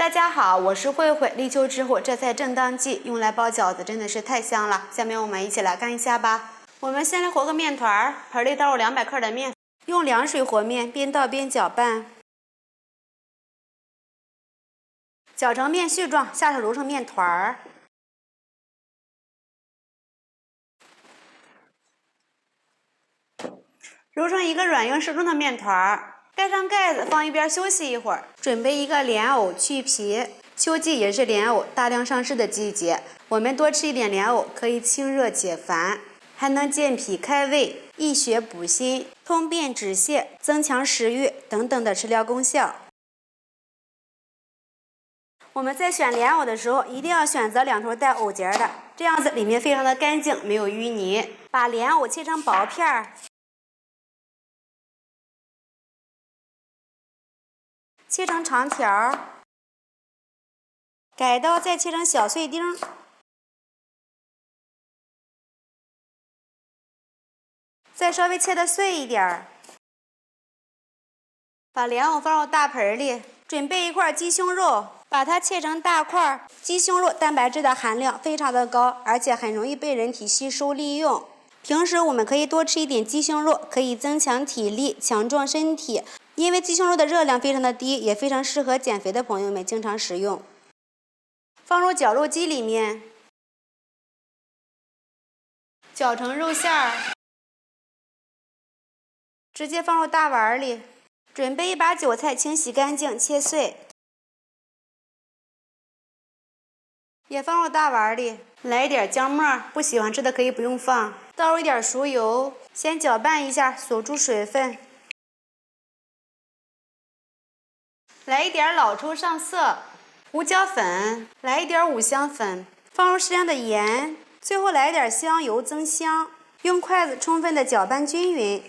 大家好，我是慧慧。立秋之后，这菜正当季，用来包饺子真的是太香了。下面我们一起来干一下吧。我们先来和个面团，盆里倒入200克的面，用凉水和面，边倒边搅拌，搅成面絮状，下手揉成面团，揉成一个软硬适中的面团。盖上盖子，放一边休息一会儿。准备一个莲藕，去皮。秋季也是莲藕大量上市的季节，我们多吃一点莲藕，可以清热解烦，还能健脾开胃、益血补心、通便止泻、增强食欲等等的治疗功效。我们在选莲藕的时候，一定要选择2头带藕节的，这样子里面非常的干净，没有淤泥。把莲藕切成薄片儿。切成长条，改刀再切成小碎丁，再稍微切得碎一点。把莲藕放入大盆里，准备一块鸡胸肉，把它切成大块。鸡胸肉蛋白质的含量非常的高，而且很容易被人体吸收利用。平时我们可以多吃一点鸡胸肉，可以增强体力，强壮身体。因为鸡胸肉的热量非常的低，也非常适合减肥的朋友们经常食用。放入绞肉机里面，绞成肉馅儿，直接放入大碗里。准备一把韭菜，清洗干净，切碎，也放入大碗里。来一点姜末，不喜欢吃的可以不用放。倒入一点熟油，先搅拌一下，锁住水分。来一点老抽上色，胡椒粉，来一点五香粉，放入适量的盐，最后来一点香油增香。用筷子充分的搅拌均匀，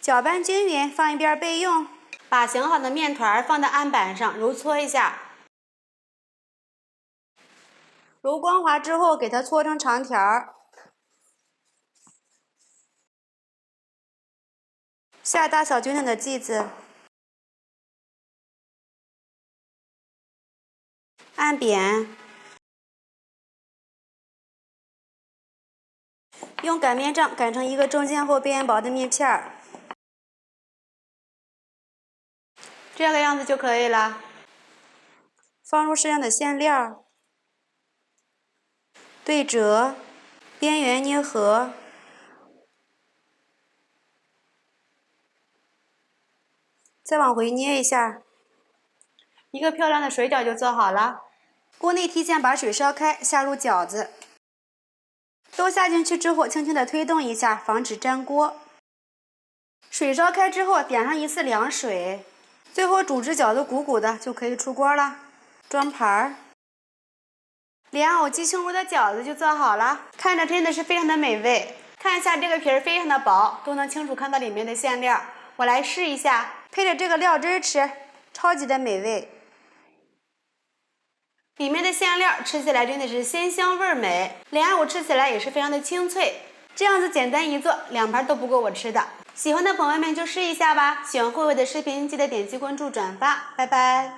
搅拌均匀，放一边备用。把醒好的面团放在案板上，揉搓一下，揉光滑之后，给它搓成长条，下大小均等的剂子。按扁，用擀面杖擀成一个中间厚边薄的面片儿，这个样子就可以了。放入适量的馅料，对折，边缘捏合，再往回捏一下，一个漂亮的水饺就做好了。锅内提前把水烧开，下入饺子，都下进去之后，轻轻的推动一下，防止粘锅。水烧开之后，点上一次凉水，最后煮至饺子鼓鼓的，就可以出锅了。装盘儿，莲藕鸡胸肉的饺子就做好了，看着真的是非常的美味。看一下这个皮儿非常的薄，都能清楚看到里面的馅料。我来试一下，配着这个料汁吃，超级的美味。里面的馅料吃起来真的是鲜香味美，莲藕吃起来也是非常的清脆。这样子简单一做，2盘都不够我吃的。喜欢的朋友们就试一下吧。喜欢慧慧的视频，记得点击关注、转发，拜拜。